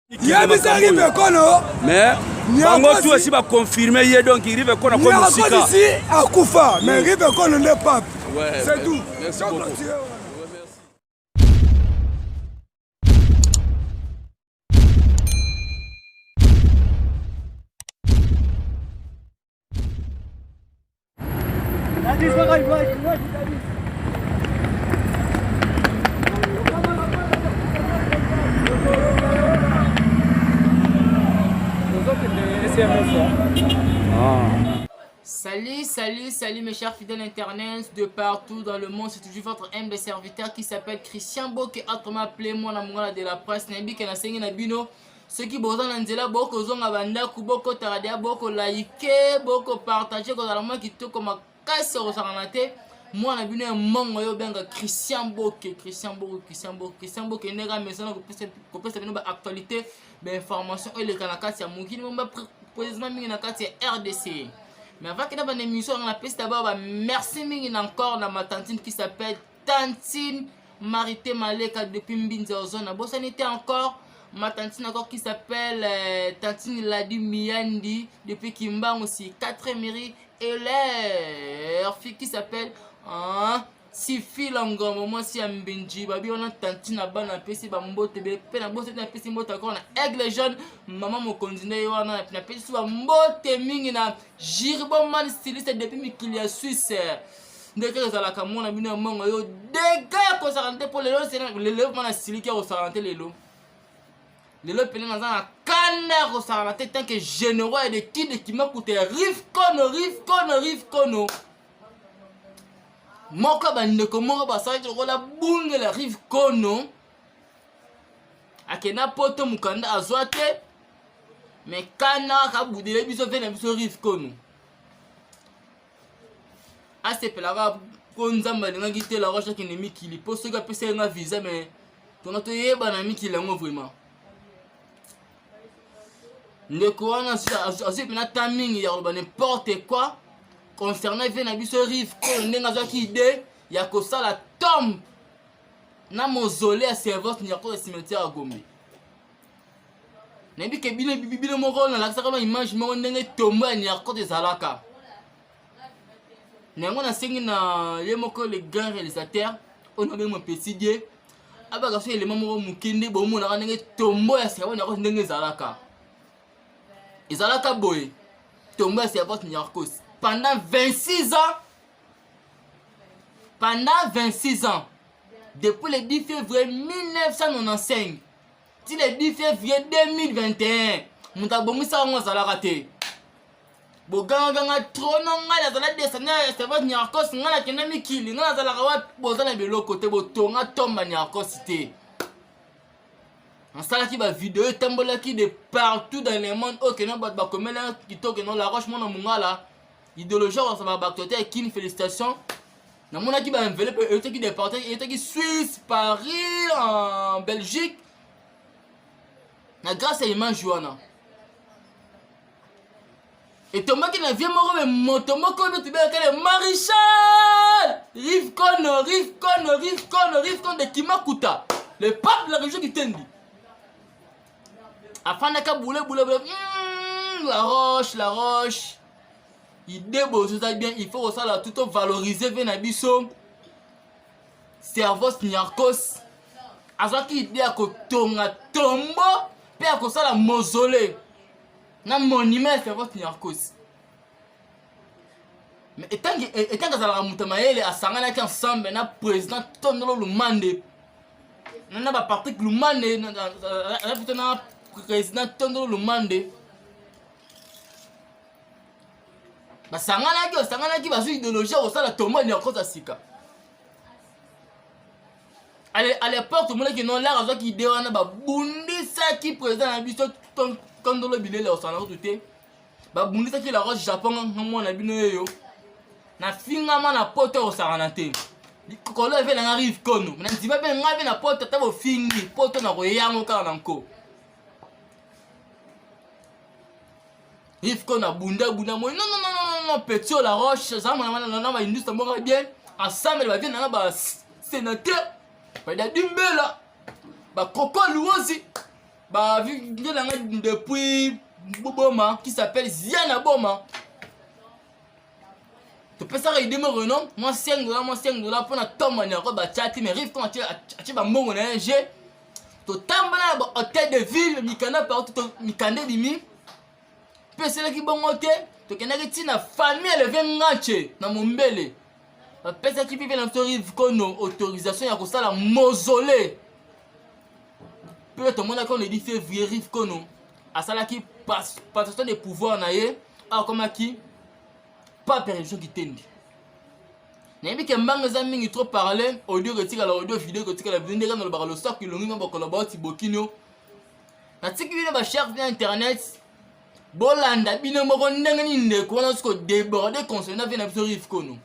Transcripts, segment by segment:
Rive Kono. Mais Bango tout aussi va confirmer hier donc Rive Kono comme Sika. Ici à Koufa, mais Rive Kono n'est pas. C'est tout. Merci beaucoup. Salut mes chers fidèles internet de partout dans le monde, c'est toujours votre humble serviteur qui s'appelle Christian Boke, autrement appelé moi de la presse, Nabi Kenasengi Nabino. Ceux qui bossent dans Nzela, Boko Zonga Banda, Kuboko Taradia, Boko liker, Boko partager, quand on a qui tout comme casse au Saranate. Moi, on a un monde où il y a Christian Boke, nega maison qu'on peut se faire actualité, mais information et les canacas, il y a mon qui nous précisément RDC. Mais avant que nous ayons une émission, on a plus d'abord merci encore à ma tantine qui s'appelle Tantine Marité Maleka depuis Mbinzozona. Bon, ça n'était encore ma tantine encore qui s'appelle Tantine Ladi Miyandi depuis Kimba aussi. 4 mairies et leur fille qui s'appelle Sifi Langombo. Moi si Mbinji, babi on a Tantine à ban un PC bambo tebe pena bosse na PC mbote encore na aigle jaune maman mo continuer wana na PC sur mbote mingi na jirbo man styliste depuis Mikilia Suisse ndeke za la kamona bino mongo yo dega ko sarante pour lelo c'est le lelo man styliste ko sarante lelo pele na za kana ko sarante tant que généraux et de kid qui m'a coûté Rive Kono Moko bandeko moko basaki lokola bunge la Rive Kono akena poto mukanda azwa te mais kana kabudele biso vena biso Rive Kono asepelaka ko nzamba linga gite la roche ki ne mikili po soki apesa nga visa mais tona to yeba na mikili ngo vraiment ndeko wana azipena timing ya ba n'importe quoi concernant Venabiso Rive Kono nenga zaki idée ya ko sala tombe na mausolée à servante ni ko cimetière à Gombe. Nebi ke bile moko na lakisa kama image moko ndenge tombe ni ko de zalaka. Nengo na sengi na ye moko le grand réalisateur on a mon petit dieu abaga so élément moko mukindi bo mo na ndenge tombe ya servante ni ko ndenge zalaka. Izalaka boy tombe ya servante ni ko pendant 26 ans, depuis le 10 février 1995, till le 10 février 2021, nous avons mis ça en Zalakate. Boganga trono ngala zala desana c'est votre nyarkos ngala kena mikili ngala zala kawa bozana belo côté botonga tomba nyarkos té. En sala qui va vidéo tambola qui de partout dans le monde au Kenya ba komela qui toke non la roche mona mungala. Idéologie ça va bactoter avec une félicitation. Na mona ki ba enveloppe et qui déporté et qui Suisse, Paris, en Belgique. Na grâce à Iman Joana. Et Thomas qui na vie moro mais motomoko tu bien que Marichal Rive Kono de Kimakuta. Le pape de la région qui tendi. Afin de boule la roche. Idée ça bien, il faut ça là tout valoriser Venabiso. Cerveau Nyarkos. Azaki idée à kotonga tombo, pe à ça la mausolée. Na monument Cerveau Nyarkos. Mais étant que ça la mutamaele à sangana qui ensemble na président Tondolo Lumande. Na ba parti Lumande na président Tondolo Lumande. Sangana qui va sur idéologie au sein de Thomas ni encore sika. À l'époque tout le monde qui non là qui idée on a ba bundi ça qui président na biso Tondolo bilele au salon tout est. Ba bundi ça qui la roche Japon mo na bino yo. Na finga ma na poto au saranate. Likolo eve na Rive Kono. Na ndiba be ngabe na poto ta bo fingi poto na ko yango ka nanko. Rive Kono bunda moi non petit la roche ça na industrie moko bien ensemble va venir na ba sénateur ba da dimbela ba koko luozi Bah, vu depuis Boma, qui s'appelle Ziana Boma. Tu peux ça aider mon renom, moi $5 pour la tombe en Europe, chati, mais rive quand tu as mon j'ai. Tu t'emballes à l'hôtel de ville, Mikana partout, Mikane Dimi. Puis c'est là qui bon hôtel, tu connais que la famille, elle vient ngache dans mon belé. La personne qui vit dans le rive kono, autorisation, il y a la mausolée. Puis tout le monde a qu'on dit février rive kono. À ça là qui passe, passation des pouvoirs naïe, alors comme qui pas permission qui t'aide. N'ayez que mbanga mingi trop parler, audio retire la audio vidéo retire la vidéo dans le bar le stock le ngomba ba collaborer ti bokino. Na tiki bino ba cherche via internet. Bolanda bino moko ndenge ni ndeko na sko déborder concernant via na biso rive kono.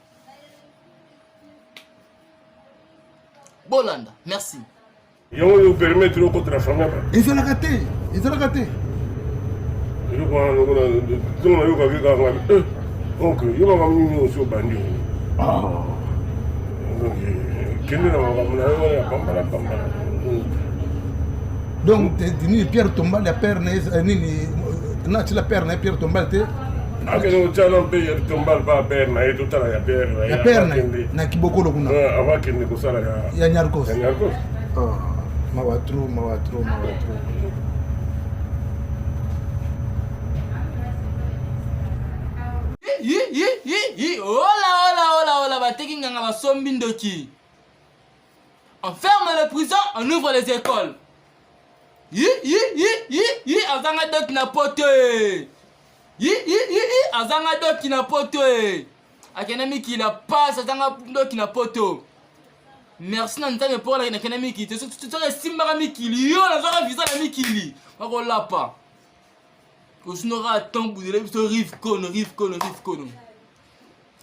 Bolanda, merci. Yo yo permettre au contre la famille. Ils ont raté. Ils ont raté. Je crois que nous avons donc, il va venir aussi au bandit. Donc, tu Pierre Tombal, la père n'est la père n'est Pierre Tombal. Ah, que nous allons payer Tombal, pas père, mais tout à la père. La père n'a qui beaucoup le gouvernement. Avant qu'il ne soit là. Il y a Nyarkos. Oh, Mawatrou. Hola, bateki nganga basombi ndoki. On ferme les prisons, on ouvre les écoles. Azanga doki na pote. Azanga doki na pote. Akenami ki la passe, azanga doki na poto. Merci na nzambe pour la kenami ki. Tu serais simbara mikili. Yo na zora visa na mikili. Wako lapa. Kosunora atambu de l'ebiso rive kono.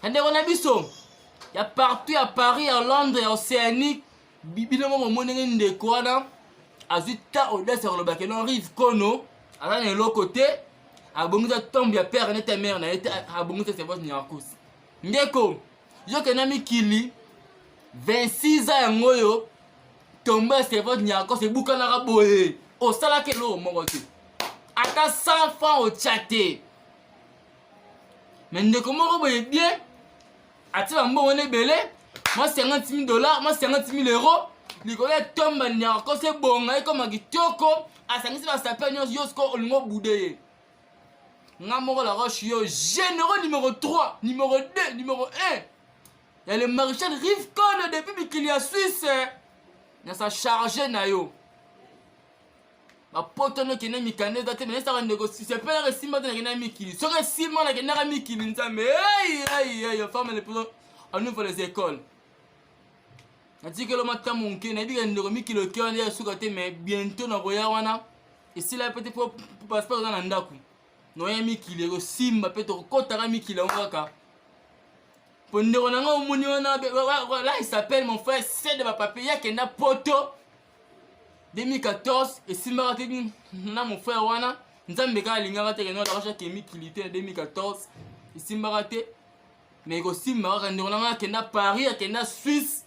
Ande on a biso. Il y a partout à Paris, à Londres, à Océanique. Bibino mo monenge ndeko wana. Azuta audace sur le bac non rive kono. Ala na l'autre côté. Abonguza tombe ya père na ta mère na été abonguza c'est votre Nyarkos. Ndeko. Yo kenami kili 26 ans ngoyo. Tombe c'est votre Nyarkos c'est bukana raboye. O sala ke lo mo kote. Ata 100 francs au chaté. Mais ndeko mo boye bien. Ati bambo wone belé. Moi $50,000, moi $50,000 euros. Nicolas tombe Nyarkos c'est bon et comme agitoko. A sangisi ba s'appelle Yosko olingo boudé. Ngamoro la roche yo généraux numéro 3, numéro 2, numéro 1. Il y a le maréchal Rivcon depuis qu'il y a Suisse. Il y a sa chargé na yo. Ma pote no kene mikane date mais ça négocier. C'est pas la simba de na mikili. Serait simba na kene mikili nzambe. Hey, femme les plus on ouvre les écoles. A dit que le matin mon kene dit que ndeko mikili cœur ya sukate mais bientôt na boya wana. Et si là peut-être pour passer dans la ndaku. No ya mikili ko simba peut-être kotara mikili ngaka. Pondero nanga omoni wana là il s'appelle mon frère c'est de ma papier qui na poto 2014 et simba raté na mon frère wana nzambe ka linga raté que no la recherche qui mikili 2014 et simba raté mais ko simba ka ndero nanga qui na Paris qui na Suisse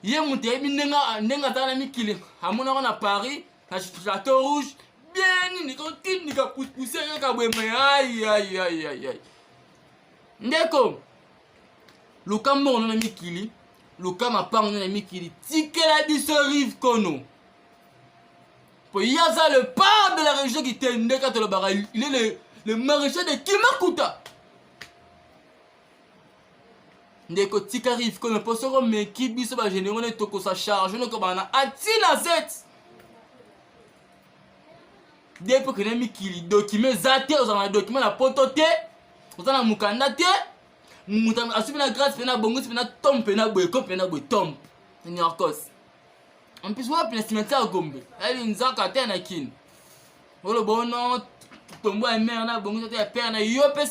ye monté ndenga ta na mikili amona na Paris na Château Rouge bien ni continue ni ka pousser ka bweme aïe ndeko Luka mort na mikili Luka mapang na mikili tikela biso rive kono pour yaza le part de la région qui était ndeka to le bara il est le maréchal de Kimakuta ndeko tika rive kono pour soro meki biso ba généraux ne toko sa charge no ko bana atina z depuis que na mikili document zate aux document la potote aux na mukanda te mutam asubi na grâce pena bongo pena tombe pena boy ko pena boy tombe Nyarkos en plus wa pena cimetière Gombe elle nzaka te na kin wolo bono tombo a mère na bongo te père na yo pe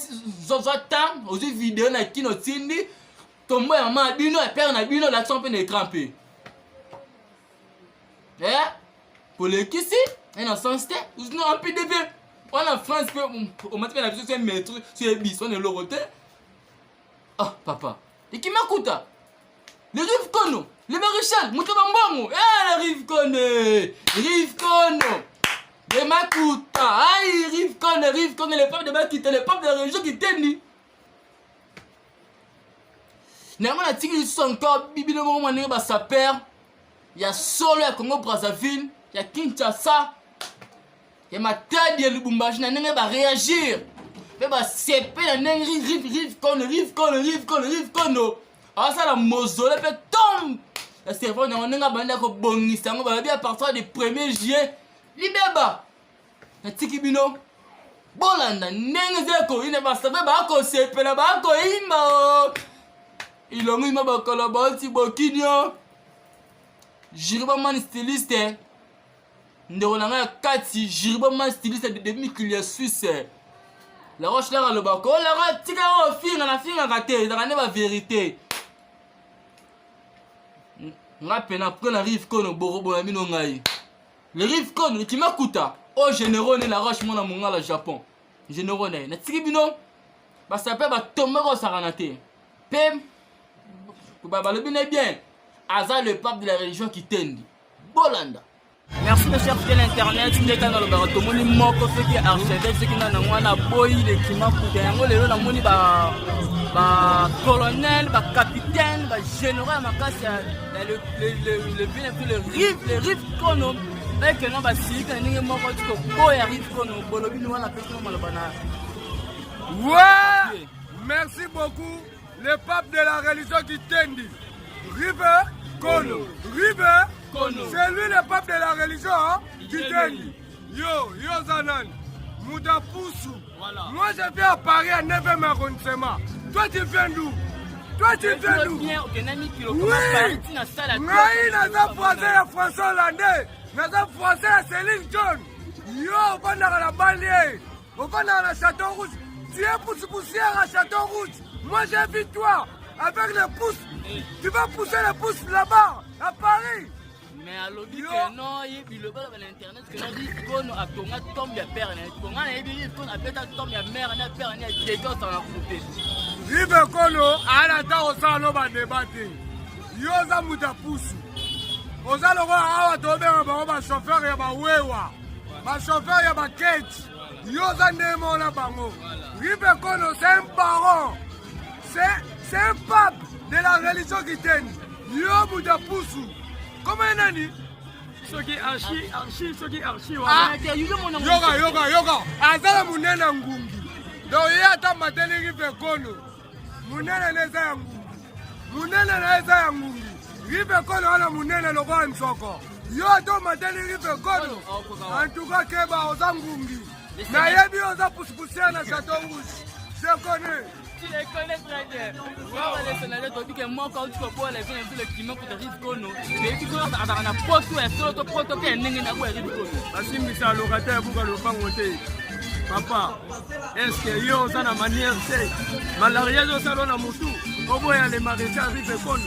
zozata aux vidéo na kin otindi tombo ya mama bino e père na bino l'action pe na crampé pour le kisi et dans son stade nous en PDB on en France on m'a fait la vie sur métro sur bis on est l'oroté. Ah, papa. Et qui m'écoute? Le rive kono, le maréchal, Moutoubambongo. Le rive kono. De Makuta. Aïe, Rivcon, les peuples de Makuta, les peuples de la région qui t'aiment. Néanmoins, la tigre ici encore, Bibi le moment où on sa père. Il y a Solo, il y a Congo Brazzaville, il y a Kinshasa, il y a Matadi, il y a Lubumbashi, il y a réagir. Mais c'est pas il y a Rivcon. Alors ça, la mausolée peut tomber. La servante, on a un bon on va bien partir du 1er juillet. Libéba. La tigre bino. Bolanda, Nengzeko, il ne va savoir pas c'est pas là-bas, il a mis ma collaboration Bokinio. Jiriba man styliste. Ndonanga kati Jiriba man styliste de demi-culier suisse. La roche là le bako, la roche tika o finga na finga raté, dans la vérité. Nga pena pour la Rivcon au borobo na mino ngai. Le Rivcon qui m'akuta. Oh généraux la roche mon amonga la Japon. Généraux na tikibino. Ba ça peut ba tomber au saranate. Pem. Ba le bien. Aza le pape de la religion qui t'aime. Bolanda. Merci mes chers fidèles internet. Nous sommes dans le barato. Moni moko ceux qui archevêque, ceux qui n'ont pas boy les qui m'accoutent. Yango le na moni ba colonel, ba capitaine, ba général makasi le Rivcon. Avec le nom ba si quand ninge moko tu ko boy Rivcon bolobi nous na pesi mo bana. Ouais. Merci beaucoup le pape de la religion qui t'aime. Rivcon. C'est lui le pape de la religion hein, qui t'aime. Yo Zanan, Moudapousou. Voilà. Moi je viens à Paris à 9e arrondissement. Toi tu viens d'où? Oui. Naï naza français à François Hollandais. Naza français à Céline John. Yo, on va dans la banlieue. On va dans la Château Rouge. Tu es poussière à Château Rouge. Moi j'invite toi avec le pouce. Tu vas pousser le pouce là-bas, à Paris. Mais à l'objet que non, il le voit dans l'internet que non dit qu'on a tonga tombe ya père net. Qu'on a dit qu'on a peut-être tombe ya mère na père na quelqu'un dans la côté. Rivcon ala ta osalo ba débattre. Yo za Moudapousou. Osalo ko awa to be ba chauffeur ya ba wewa. Ba chauffeur ya ba Kate. Yo za ndemo na bango. Rivcon c'est un baron. C'est un pape de la religion qui t'aime. Yo Moudapousou. Comment est-ce que archi. Yoga. Azala munena ngungi. Donc il y a ta matene Rivcon. Munena neza ya ngungi. Munena neza ya ngungi. Rivcon ana munena lo kwa nsoko. Yo to matene Rivcon. En tout cas keba oza ngungi. Na yebi oza pousse na Château Rouge. Je connais. Tu les connais très bien. Voilà les sénateurs qui disent que moi quand tu vois les gens le climat pour Rivcon. Mais tu vois dans la poste ou est-ce que poste que n'engi na kwa Rivcon. Asi misa locataire pour le bangote. Papa, est-ce que yo ça na manière c'est malaria yo ça na mutu. Oboya les maréchal Rivcon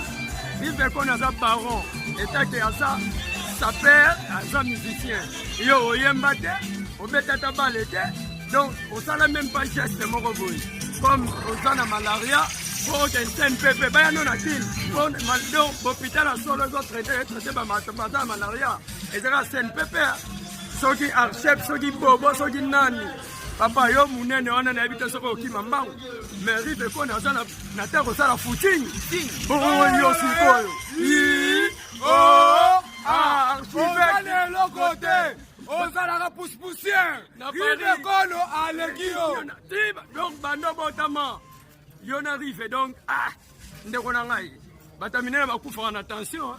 a sa baron. Et ça que ça sa père a sa musicien. Yo yembate, obetata balete. Donc on ça la même pas geste mon boy. Comme aux gens à malaria, pour qu'un CNPP, ben non, pour l'hôpital à solo, ils ont traité par malaria. Et c'est la CNPP, ceux qui archèvent, ceux qui bobo, ceux qui nani. Papa, yo, mounene, on a habité sur le Kimambang. Mais Rivcon, on a terre au la footing. Bon, yo, c'est archivette, l'autre côté. Ozala poussière. Rivcon à l'égio. Donc bando botama. Yo n'arrive donc ndeko na ngai. Batamine ba kufa en attention.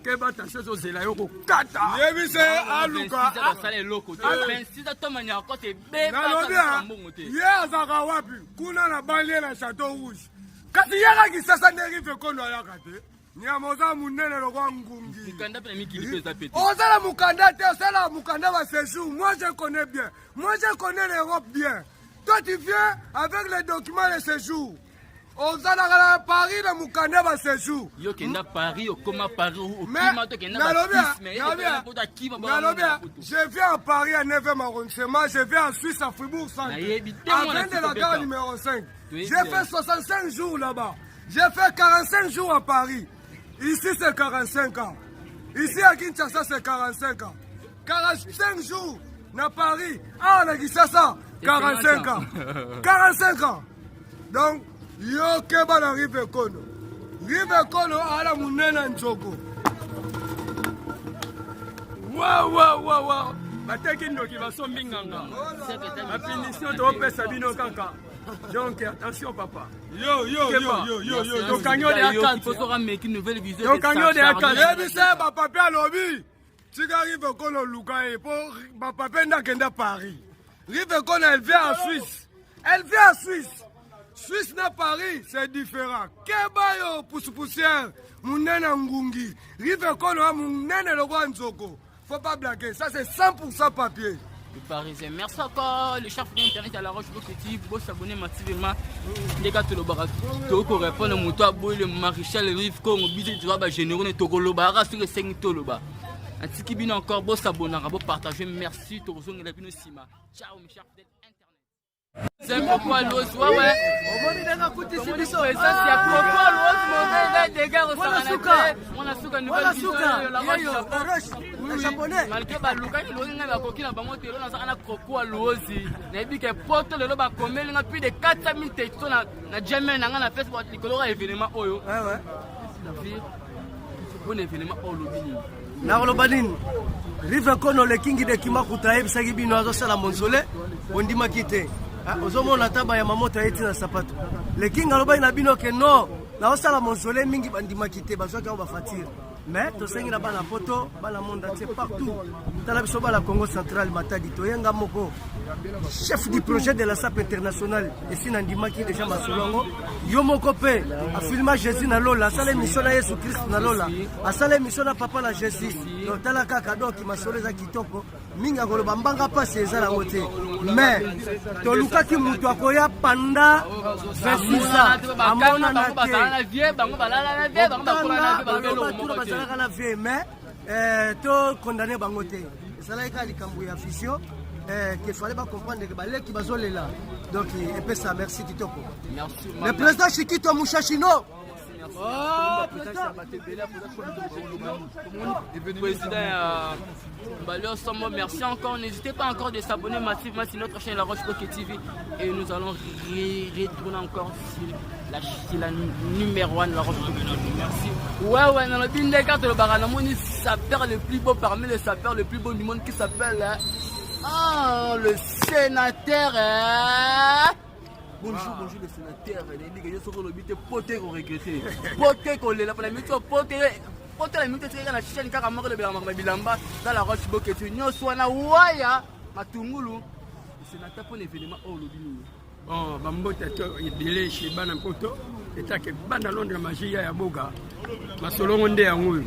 Que ba attention zo zela yo ko kata. Yebise aluka. Basale loko. Ben si ta tomanya côté be pas mbongo te. Ya zaka wapi? Kuna na banlieue na Château Rouge. Kasi yaka ki sasa ne Rivcon ya kate. Nyamoza munene lo kwa ngungi. Mukanda pe mikili pesa pete. Osala mukanda te, osala mukanda va séjour. Moi je connais bien. Moi je connais l'Europe bien. Toi tu viens avec les documents de séjour. Osala à Paris le mukanda va séjour. Yo kenda Paris au comment Paris au climat to kenda ba. Je viens à Paris à 9e arrondissement, je viens en Suisse à Fribourg centre. Avant de la gare numéro 5. J'ai fait 65 jours là-bas. J'ai fait 45 jours à Paris. Ici c'est 45 ans. Ici à Kinshasa c'est 45 ans. 45 jours. na Paris. Ah, on a dit ça, 45 ans. 45 ans. Donc, yo keba na Rive Kono. Rive Kono, ala munena nzoko. Wow. Bateki ndoki baso mbinganga. La punition de Ope Sabino Kaka. Donc, attention, papa. Yo. Donc, Kanyo de Akan. Il faut se ramener une nouvelle vision. Donc, Kanyo de Akan. Et puis, c'est papa à lobby. Si tu arrives au Kono Luka et pour papa n'a qu'à Paris. Rive Kono, elle vient en Suisse. Suisse na Paris, c'est différent. Kebayo poussière, munene ngungi. Rive Kono, munene le roi Nzoko. Faut pas blaguer, ça c'est 100% papier. Le Parisien. Merci encore le chef d'internet à la Roche Petit. Vous s'abonnez massivement. Les gars, tout le barat. Tout le répond le moto, le maréchal, le rive, comme obligé de voir généraux, tout le barat sur le 5 tout le bas. Un petit qui bien encore, vous s'abonner, vous partager. Merci, tout le monde. Ciao, mes chers d'internet. C'est pourquoi l'os, ouais. Rive Kono le kingi de Kimakuta ebisaki bino azosala monsole ondimaki te ozomona taba ya mamoto ayeti na sapato le kingi alobai na bino ke no naosala monsole mingi bandimaki te bazwaki aho bafatire mais tosengi na bana poto bana monde entier partout tala biso bala Congo central Matadi toyenga moko chef du projet de la SAP internationale esi na ndimaki déjà masolongo yo moko pe afilma Jésus na lola asala émission na Yesu Christ na lola asala émission na papa na Jésus donc tala kaka donc masolo eza kitoko mingi akoloba mbanga pasi eza nango te mais tolukaki mutu akoya panda 26 ans amona na te mais to condamné bango te esalaki kaka likambo ya fission qu'il fallait pas comprendre que balé qui bazole là donc et puis ça merci kitoko merci le président Chikito Mushashino merci encore, n'hésitez pas encore de s'abonner massivement sur notre chaîne La Roche Pocket TV et nous allons retourner encore sur la numéro 1 de La Roche Pocket TV. Merci. Ouais, dans le bin des cartes, le baranamoni sapeur le plus beau parmi les sapeurs le plus beau du monde qui s'appelle le sénateur. Bonjour le sénateur. Les gars, sont le but de poter qu'on regrette. Poter qu'on l'a pas mis sur poter la minute c'est la chaîne car amarre le bilamba dans la Roche Pocket. Nous soina waya matungulu. Le sénateur pour l'événement au lobby. Bon, bambota to ebele chez bana poto etake bana Londres magie ya boga. Masolongo nde yango.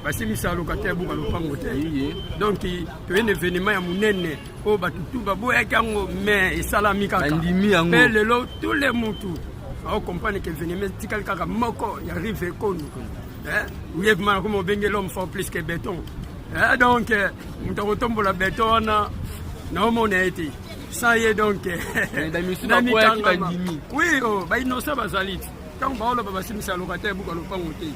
Basimisa locataire buka lopango te. Donc to un événement ya munene o batutu baboya kango mais esalami kaka. Bandimi yango. Mais lelo tous les mutu. On comprend que événement tikal kaka moko ya Rive Kono. Mieux que comme bengue l'homme fort plus que béton. Donc on tombe la béton na on a été. Ça y est donc. Oui, oh, bah innocent basalit. Quand on va basimisa locataire buka lopango te.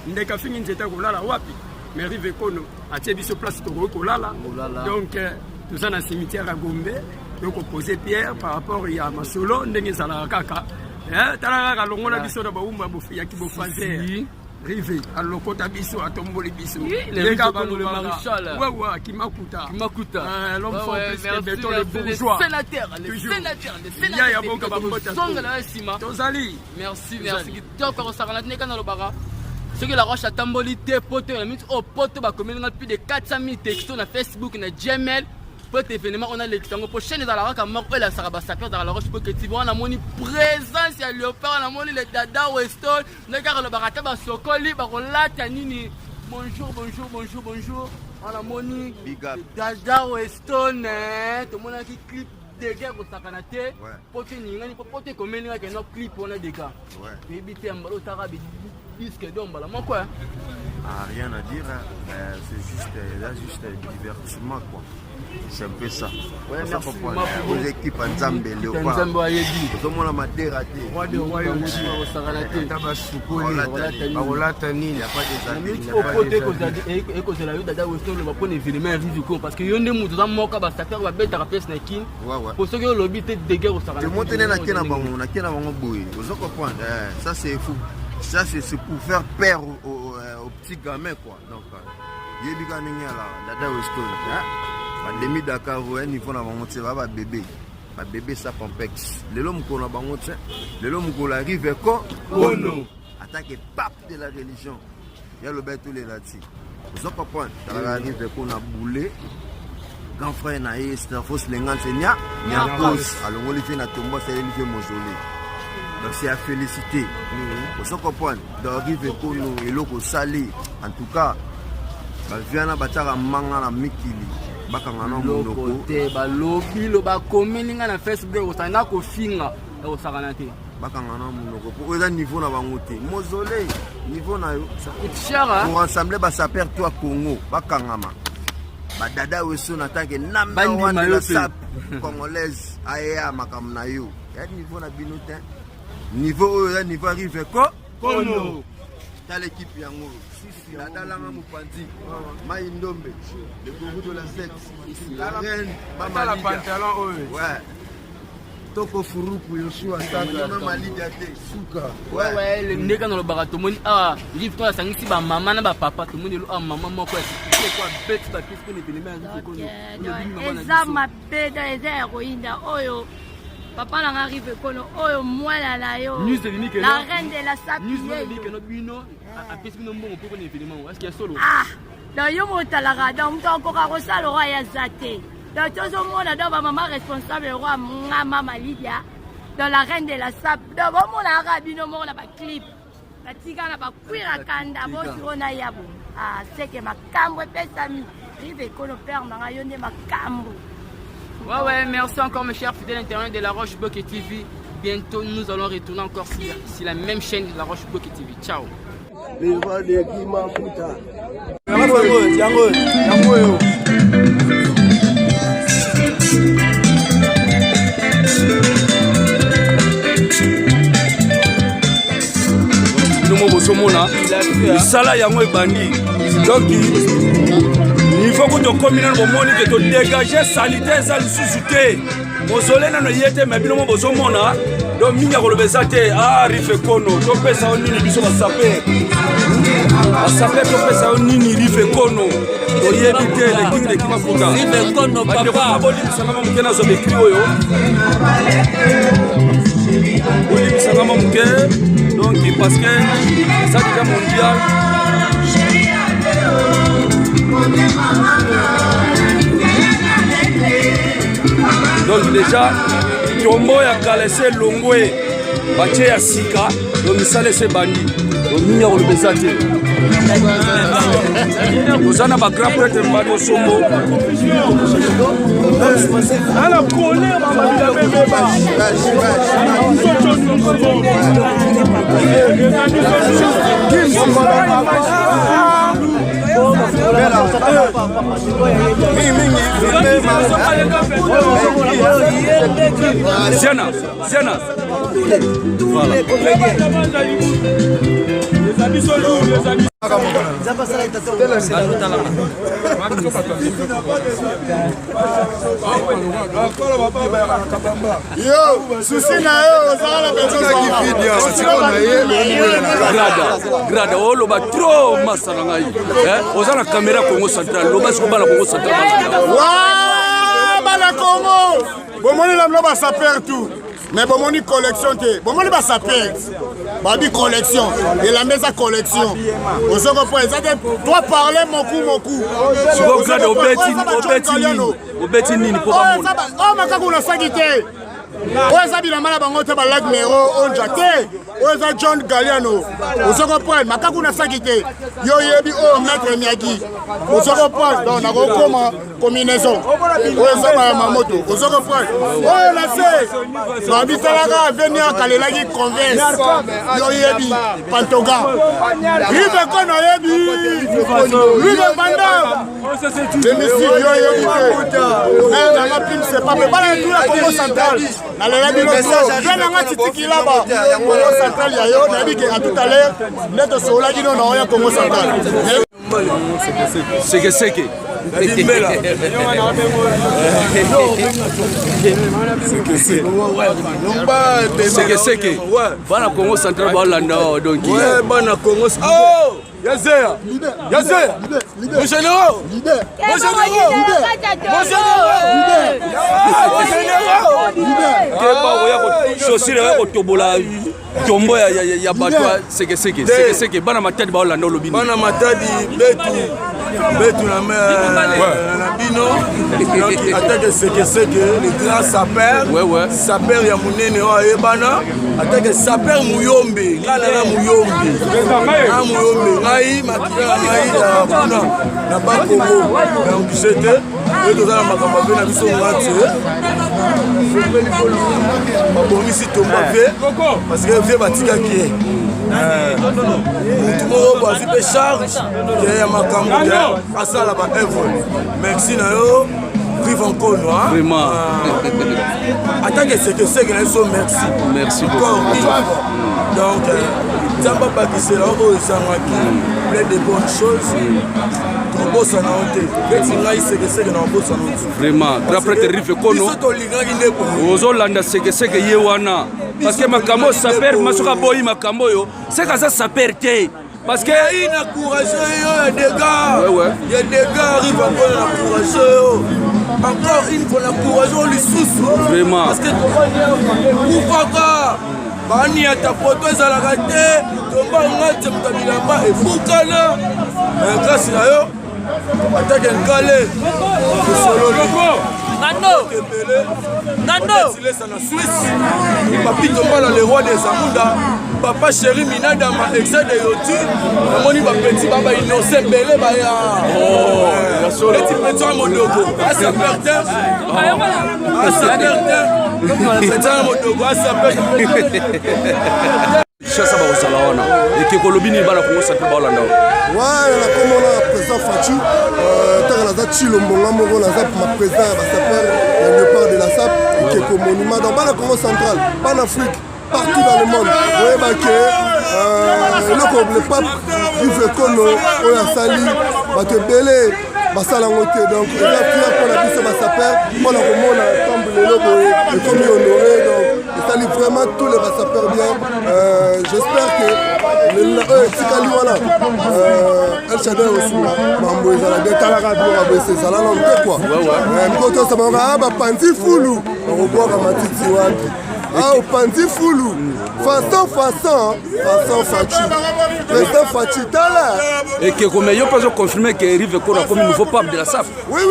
Ndeka fingi nzeta kolala wapi mais Rive Kono atie biso place to kolala donc tout ça na cimetière à Gombe donc poser pierre par rapport à masolo ndenge sala kaka tala ka longola biso na baumba ya kibofazer Rive alokota biso atomboli biso les gars le maréchal ouais Kimakuta l'homme fort plus que béton le bourgeois sénateur il y a bon kabambota tozali merci donc on s'arrête dans le bara. Ce que la Roche a tamboli te pote la minute au pote ba comme plus de 400 000 textos na Facebook na Gmail pour événement on a l'extérieur prochaine dans la rock à mort la saraba sapeur dans la Roche Pocket TV on a moni présence ya Léopard on a moni le Dada Weston le gars le barata ba sokoli ba la tanini bonjour on a moni Dada Weston tout le monde qui clip des gars au sakanate pote ningani pote comme ninga que no clip on a des gars et bité mbalo tarabi disque d'ombre là quoi rien à dire c'est juste du divertissement quoi C'est un peu ça. Aux équipes en Zambie, Léopard. Tout le monde a maté raté. Roi de royaume, il n'y a pas de parce que yonde mutu za moka ba saper ba beta ka pesa na kin pour ceux qui ont lobby te de guerre au Sarana. Le monter na kena bango na kena bango boy. Vous comprenez? Ça c'est fou. Ça c'est pour faire peur aux petits gamins quoi. Donc yebi ka ninga la dada Weston hein. Demi Dakar ouais niveau na bango tse ba bébé. Ba bébé ça complexe. Le l'homme qu'on a bango tse. Le l'homme qu'on arrive kono. Attaque pape de la religion. Il y a le bête tous les là-dessus. Vous comprenez? Dans la rive qu'on a boulé. Grand frère na est fausse lengance nya cause. Alors on lui fait na tomba c'est lui fait mausolée. Donc c'est à féliciter. Vous comprenez? Dans la rive qu'on et loko sali. En tout cas, ba viana batara manga na mikili. Bakanga na monoko te ba lobby lo ba komeninga na Facebook osana ko finga o sakana te. Bakanga na monoko pour eza niveau na bango te. Mausolée niveau na yo. Cher pour rassembler ba saper toi Congo bakangama. Ba dada weso na tanke number 1 de la sap congolaise aya makamna yo. Ya niveau na binotin. Niveau oyo niveau arrive kono. Dans l'équipe yango. La dalanga mupandi. Maïndombe. Le gourou de la sexe. La reine Bama la pantalon oyo. Ouais. Toko furuku Yoshua Tata Malidia te suka. Ouais le ndeka no barato moni livre toi sangisi ba maman na ba papa to moni lo maman moko c'est quoi bête ta qu'est-ce qu'on est venu mettre eza mapeda eza ya koinda oyo papa na arrive kono oyo mwana na yo la reine de la sape news que no bino a pesi no mbongo pour qu'on événement est-ce qu'il y a solo dans yo motalaka donc ko ka ko sala roi ya zate donc tout le monde a maman responsable roi mama Lydia dans la reine de la sape donc bon la rabino mo na ba clip la tika na ba kwira kanda bo sirona yabo c'est que makambo pesa mi rive kono père na yo nde makambo. Ouais, merci encore mes chers fidèles internautes de La Roche-Bokeh TV. Bientôt nous allons retourner encore sur la même chaîne de La Roche-Bokeh TV. Ciao. Sala yango ebandi. Donc il faut que tu commune au monde que tu dégages salité ça le sous-souté. Mausolée na yete mais bino bozo mona. Donc minya ko lobezate rife kono. To pesa onini biso ba saper. Ba saper to pesa onini rife kono. To yebite le king de kimafuka. Rife kono papa. Aboli bisanga mukena zo bekri oyo. Aboli bisanga muke. Donc parce que ça déjà mondial. Donc déjà tombo ya kalese longwe bache ya sika donc misale se bandi donc minya ko lebesate ozana ba grand prêtre mbano sombo ala colère mama bila beba Siena. Voilà. Yo, souci na yo, ça la Grada, oh loba trop masala ngai. Ozana caméra Congo Central, loba sokobala Congo Central. Wa bala Congo. Bomoni la loba saper tout. Mais bomoni collection te. Bomoni ba saper. Babi collection. Et la mesa collection. Ozoko point ça toi parler mon coup. Soko grada obeti nini pour pas oh makako na sagité. oyo eza bilamba na bango te balak mero onja te oyo eza John Galliano ozokoprendre makaku na saki te yo yebi oyo maître miaki ozokoprendre donc nakokoma combinaison oyo eza bayama moto ozokoprendre oyo na se babisalaka avenir kalelaki converse yo yebi pantoga rive kono yebi rive banda l'émission yo yebi te nanga pim c'est pas bala tout la Congo central nalela biloso venanga titiki laba Congo central ya yo nayebi ke à tout à l'heure neto solaki no na oya Congo central seke seke bana Congo central balanda donc bana Congo Yazea mon général chaussure ya kotobola tombo ya bato seke bana matadi baolanda olobini bana matadi betu na bino atake sekeseke le grand saper ya monene oyo ayebana atake saper muyombe ngai ngai makila ngai kuna na bakongo na okisete oyo toza na makambo abe na biso ngati babongisi tomba ve parce que vie batikaki mutu moko bwazwi mpe charge ke ya makambo te asala baevre merci na yo rive nkono vraiment atake sekeseke na biso merci beaucoup donc nzambe abakisela oyo ezangaki plein de bonnes choses tobosana o te beti ngai sekeseke na obosana o te vraiment traprete rive kono biso tolingaki nde ozolanda sekeseke ye wana parce que makambo saper masoka boyi makambo oyo seka za saper te parce que na courage yo ya dégâts rive kono na courage yo encore une fois na courage yo lisusu vraiment parce que kufaka bani ata poto ezalaka te tomba ngati moto bilamba efukana grâce na yo atake nkale Nando silesa na Suisse papi tombola le roi des Amunda papa chéri minadama excès de yoti amoni ba petit baba innocent belé ba ya petit petit modoko asa perte petit modoko asa perte chasa ba osala wana ekekolobini bana Congo central baolanda ouais na komona président Fatou tanga naza chilo mbonga moko naza ma président ya basaper ya léopard de la SAP ekeko monument dans bana Congo central pan Afrique partout dans le monde oyeba ke le pape Rive Kono oyo asali bato ebele basala yango te donc eza fier mpona biso basaper mpona komona temble lelo boye ekomi honoré donc esali vraiment tous les basapers bien j'espère que oyo etikali wana El Shaddai osunga mambo ezala bien talaka biloko boye ezala nano te kua moko tosamaka bapanzi fulu okobwaka matiti wapi opanzi fulu façon Fatou président Fatou tala ekeko mais yo pas confirmer que Rive Kono comme nouveau pape de la SAP oui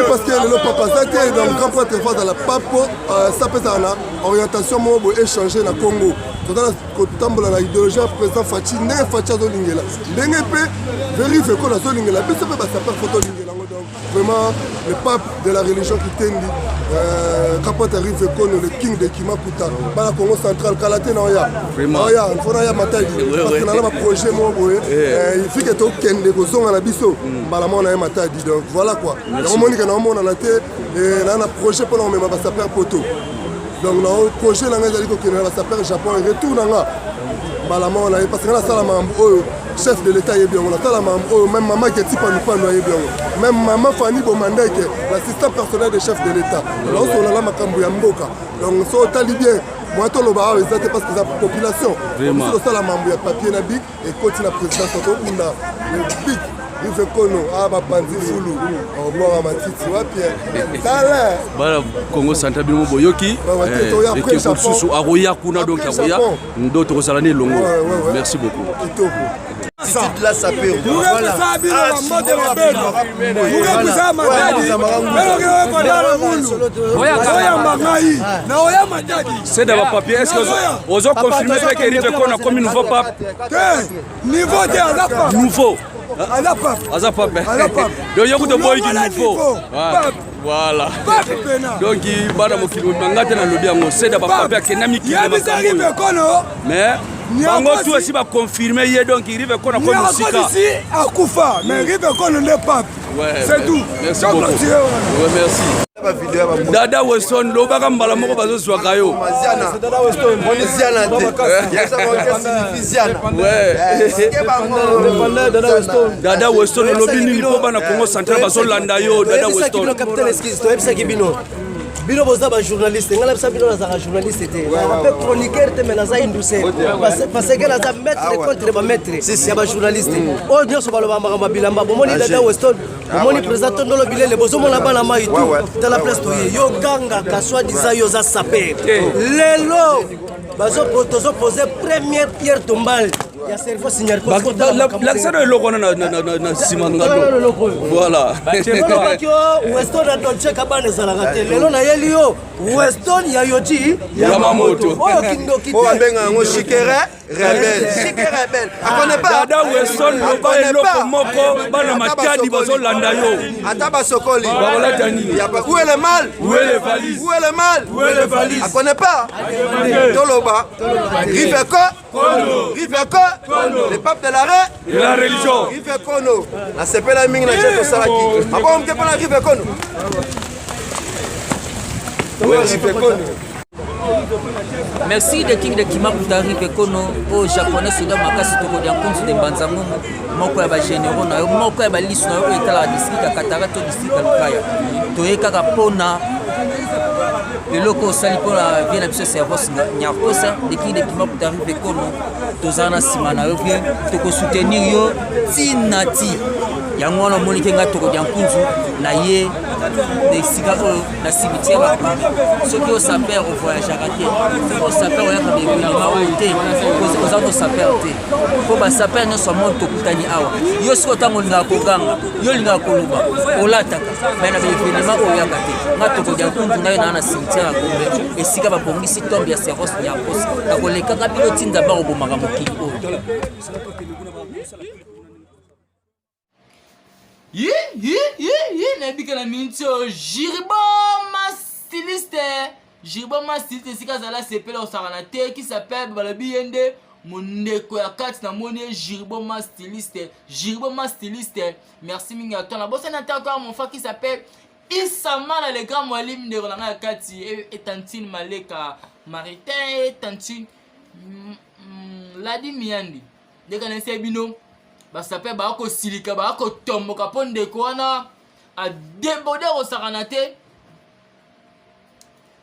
parce que le papa ça était dans le grand prêtre face à la pape ça peut être orientation mo échanger na Congo totala kotambola na idéologie président Fatou ndenge Fatou azolingela ndenge pe Rive Kono azolingela biso pe basaper photo lingela donc vraiment le pape de la religion qui tendi Kapata Rive Kono le king de Kimakuta bana Congo central kalate na oya vraiment oya fona ya matadi parce que na ba projet mo boye il faut que to kende ko zonga na biso bala mona ya matadi donc voilà quoi donc monika na mona na te na na projet pour on mema ba saper poto donc na projet na ngazali ko kena ba saper Japon et retour na nga bala mona parce que na sala mambo oyo chef de l'état yebi on a sala mambo oyo même maman qui tipa nous pas no yebi même maman Fanny Bomandeke l'assistant personnel de chef de l'état alors on a la makambo ya mboka donc so tali bien moi to loba ezate parce que la population so sala mambo ya papier na big et continue la présidence to bunda big Rive Kono bapanzi fulu obora matiti wapi tala bana Congo central bino boyoki ekeko susu aroya kuna donc aroya ndo tozala ne longo merci beaucoup altitude là ça perd. Voilà. C'est dans le papier. Est-ce que vous avez confirmé que Rive Kona a commis nouveau pape? Niveau de Azapa. Nouveau. Azapa. Donc il y a beaucoup de boys qui nouveau. Voilà. Donc il va dans le kilo. C'est dans le papier qui n'a mis qui. Mais bango tu aussi va confirmer hier donc il Rive Kona comme Sika. Akufa, mais Rive Kona n'est pas. C'est tout. Merci beaucoup. Ouais, merci. Dada Weston lobaka mbala moko bazozwa kayo. Dada Weston bonisiana te. Yesa Dada Weston lobi nini po bana Congo Central bazolanda yo Dada Weston. Bino boza ba journaliste ngala bisa bino za journaliste te pe chroniqueur te menaza indusé parce que la mettre contre ba mettre ya ba journaliste o nyoso baloba makamba bilamba bomoni Dada Weston bomoni président ndolo bilele bozomona bana mai tout dans la place to yo ganga ka soit disant yo za saper lelo bazo poser première pierre tombale. L'accès de l'eau na Simangalo. Voilà. Weston a Dolce Cabane Salagate. Lelo na Yelio. Weston Yayoji Yamamoto. Oh benga ngo Shikere rebelle. Shikere rebelle. Akone pas. Dada Weston loba eloko moko bana matadi bazolanda yo. Ata basokoli. Bakola tani. Où est le mal? Où est les valises? Où est le mal? Où est les valises? Akone pas. Toloba. Riveko. Le pape de l'arrêt et la religion. Rive Kono. La sepela mingi na cheto salaki. Abo mke pona Rive Kono. Merci de King de Kimakuta Rive Kono au japonais soudan makasi toko dia compte de Banzamu moko ya ba généraux na moko ya ba lisu na yo etala district ya Katara to district ya Lukaya. Toyeka pona eloko osali mpona vie na biso service nyakosa deki de Kimakuta Rive Kono tozana nsima na yo vie tokosoutenir yo ntina ti yango wana omoni ke nga tokodia nkunzu na ye esika oyo na cimetière bakomi soki osaper ovoyageaka te osaper oyaka bebilima oyo te oza tosaper te mpo basaper nyonso amoni tokutani awa yo soki otango olingaka koganga yo olingaka koloba olataka mai na bebilima oyo oyaka te nga tokodia nkunzu na yo naa na cimetière ya kombe esika babongisi tombe ya service ya kosi nakolekaka bino tinda ba obomaka mokili oyo nayebika na miniti oyo Jiriboma styliste esika azala sepele osaka na te qui s'appelle balobi ye nde mondeko ya kati na moni Jiriboma styliste merci mingi ya tona bosani ate encore mon frère qui s'appelle Isamana le grand mwalim ndeko na nga ya kati etantine maleka maritain etantine ladi miyandi ndeka na ese bino basape bakosilika bakotomboka mpo ndeko wana adebode kosakana te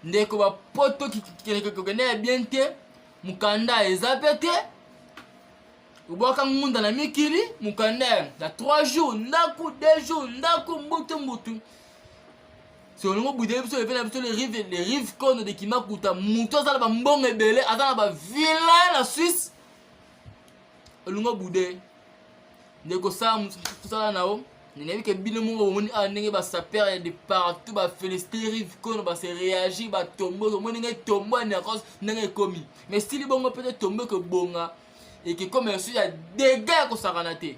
ndeko bapoto kikende ya bien te mukanda eza pe te obwaka ngunda na mikili mukanda na 3 jours ndaku 2 jours ndaku mbutu si olingo budele biso efe na biso les rive Kono de Kimakuta mutu aza na bambongo ebele aza na bavilla na Suisse olingo bude ndeko sala nao nenebi ke bino moko bomoni ndenge basaper de partout bafélicité Rive Kono base réagir batombo omoni ngai tombo ya nercos ndenge ekomi mais stili bongo peut-être tombo ekobonga ekekoma esu ya dégâts ya kosakana te.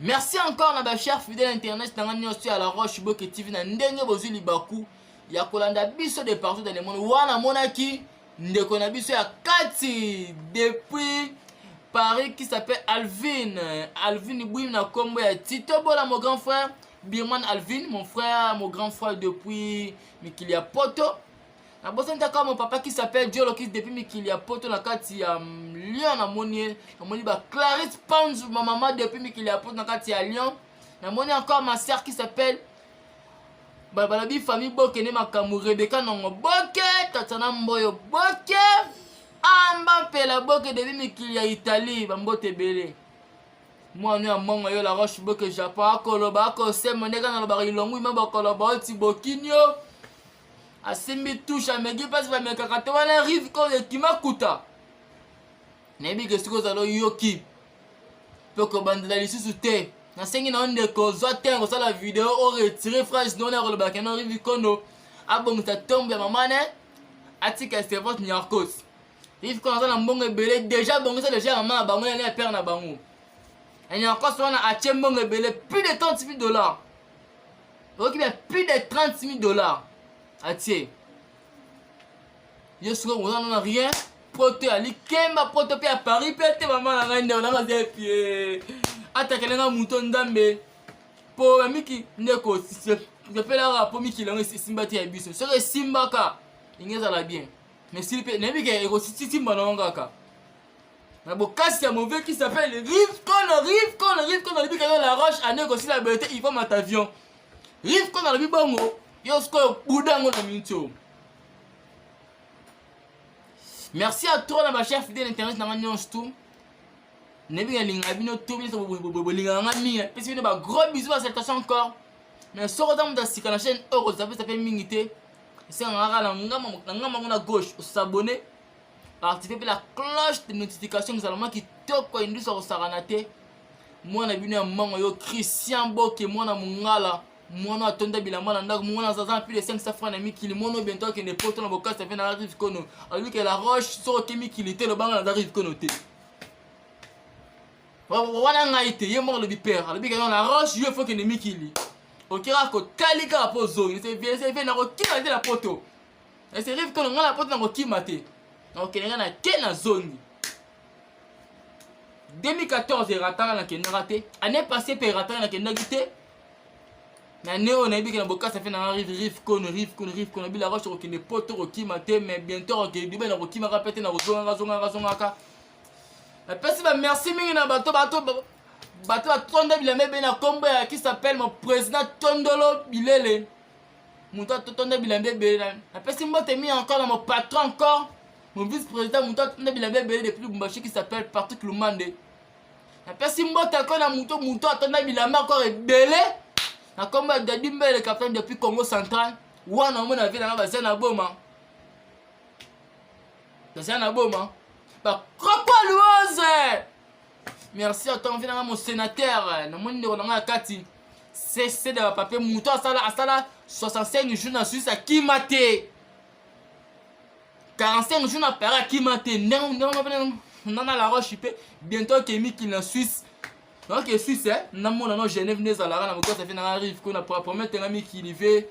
Merci encore na ba cher fidèle internet nanga nyonso ya La Roche Boke TV na ndenge bozwi libaku ya kolanda biso de partout dans le monde wana monaki ndeko na biso ya kati depuis Paris qui s'appelle Alvin Bouim na kombo ya Tito Bola mon grand frère Birman Alvin mon frère mon grand frère depuis Mikilia Poto na bosan ta mon papa qui s'appelle Diolokis depuis Mikilia Poto na kati ya Lyon na moni ba Clarisse Panz ma maman depuis Mikilia Poto na kati ya Lyon na moni encore ma sœur qui s'appelle Balabi famille Bokene Makamu Rebecca Nongo Boke Tatana Mboyo Boke Amba pela boke debi mikili ya Italie bambote bele mwana ya mongo yo La Roche Boke Japon akoloba akosema ndeka na lobaka ilongu ima bakoloba oti bokinyo asimbi touche amegi pasi bamekaka te wana Rive Kono de Kimakuta nayebi ke soki ozala oyoki mpe kobandela lisusu te nasengi na ondeko ozwa te kosala video oretire phrase nona kolobaka na Rive Kono abongisa tombe ya mama ne atika servante Nyarkos Rive Kono aza na mbongo ebele déjà bongisa déjà mama na bango ya père na bango Nyarkos wana atie mbongo ebele plus de 30 000 dollars oki bien plus de 30 000 dollars atie yo soki oza na rien poto ya likemba poto mpe ya Paris mpe te mama na ngai ndeko nanga zia pie atakelenga muto ndambe po ya miki ndeko sepelaka po mikili yango esimba te ya biso soki esimbaka inge ezala bien mais sili mpe nayebi ke ekosisimba nango kaka na bokasi ya mauvais qui s'appelle Rive Kono alobi kaka la roche ane ekosila boye te il faut mata avion Rive Kono alobi bongo yo sikoyo buda yango na miniti oyo. Merci à toi, ma chère fidèle internet, na ngani tout. Nebi linga bino tout bien bolinga ngami. Puis bino ba gros bisous à salutations encore. Mais sur le temps de sika na chaîne Euro, ça fait mingité. C'est un ngara ngama na gauche, s'abonner. Activer la cloche de notification nous allons qui toko indi sur saranate. Moi na bino mango yo Christian Boke moi na mungala. Mwana atonda bilamba na ndako mwana zaza plus de 500 francs na mikili mwana bientôt que ne poto na boka ça fait na Rive Kono alors que la roche sur ke mikili te le banga na Rive Kono te wana ngaite ye mort le bipère alors que la roche il faut que ne mikili okira ko talika po zone c'est bien na ko kima de la poto et c'est Rive Kono ngala poto na ko kima te donc nga na ke na zone 2014 ratara na ke raté année passée pe ratara na ke ngité na néo na bika na boka ça fait na Rive Kono bi la roche qui ne poto qui maté mais bientôt que du ben na qui m'a répété na zonga ka la personne merci mingi na bato tonda bilame be na kombo ya qui s'appelle mon président Tondolo Bilele muta tonda bilame be la personne mbote mis encore dans mon patron encore mon vice-président muta tonda bilame be depuis Bumbashi qui s'appelle Patrick Lumande la personne mbote encore na muto tonda bilame encore belé na komba Dadi Mbele capitaine depuis Congo central wana mona vie na basa na boma ba quoi louose merci à ton vina mon sénateur na moni ndeko na kati c'est de papier muto asala 65 jours na Suisse à Kimate 45 jours na Paris à Kimate non la roche bientôt Kemi qui na Suisse. Donc Suisse na Genève nezala na boka ça fait na Rive Kono pour promettre ngami qui live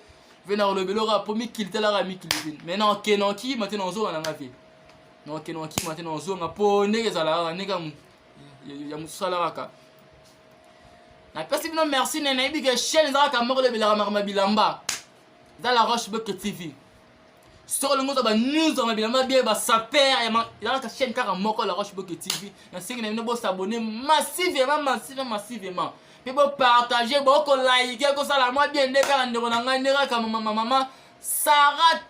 vena le belora pour mi qui tela rami qui live maintenant kenonki maintenant zo na ngafi non kenonki maintenant zo na po nezala nega ya musala raka na pesi bino merci nena ibi que chaîne za ka moko le belora marma bilamba dans la roche Boke TV sur le monde ba news on bilamba bien ba saper il a la chaîne car moko la roche Boke TV na singi na bino bo s'abonner massivement puis bo partager bo ko liker ko sala moi bien ndeka ndeko na ngai ndeka ka mama Sarah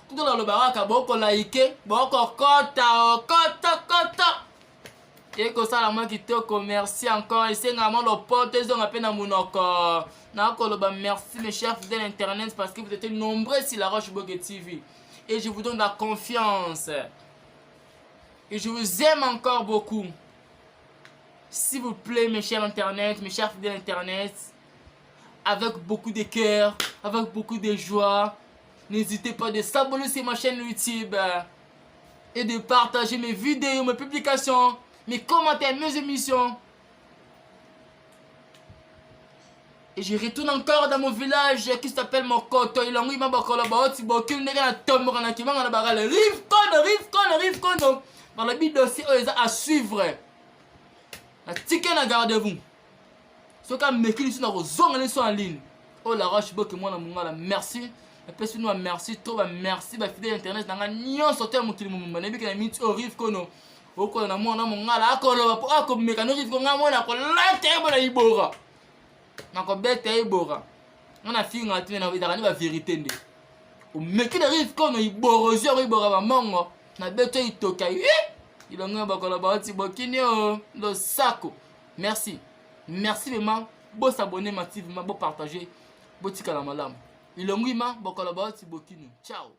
tout dans le baraka bo ko liker bo ko kota et ko sala moi qui te remercie encore et c'est vraiment le pote ils ont appelé na munoko. Merci mes chers fidèles internet parce que vous êtes nombreux sur la roche Boke TV et je vous donne la confiance et je vous aime encore beaucoup. S'il vous plaît mes chers internet, mes chers fidèles internet, avec beaucoup de cœur, avec beaucoup de joie, n'hésitez pas de s'abonner sur ma chaîne YouTube et de partager mes vidéos, mes publications, mes commentaires, mes émissions. Et je retourne encore dans mon village qui s'appelle Mokoto. Il a mis ma bakola baoti bokin nega tombe na kimanga na bagala Rive Kono. Dans le bid dossier à suivre. La ticket na gardez-vous. Ce qu'a mekili sur na zonga les en ligne. Oh la roche Boke moi na mungala merci. Et puis nous merci trop merci ba fidèle internet na nyon sauter mon kili mumba na bika na minute au Rive Kono. Oko na mona mungala akolo ba ko mekano Rive Kono ngamo ko la tebo na ibora. Nako bete ibora on a fini ngati na vidara ni ba vérité nde o meki na Rive Kono iborosio ibora ba mongo na bete itoka ilonga bakola baoti bokini o lo sako merci vraiment bo s'abonner massivement bo partager bo tika la malamu ilongima bakola baoti bokini ciao.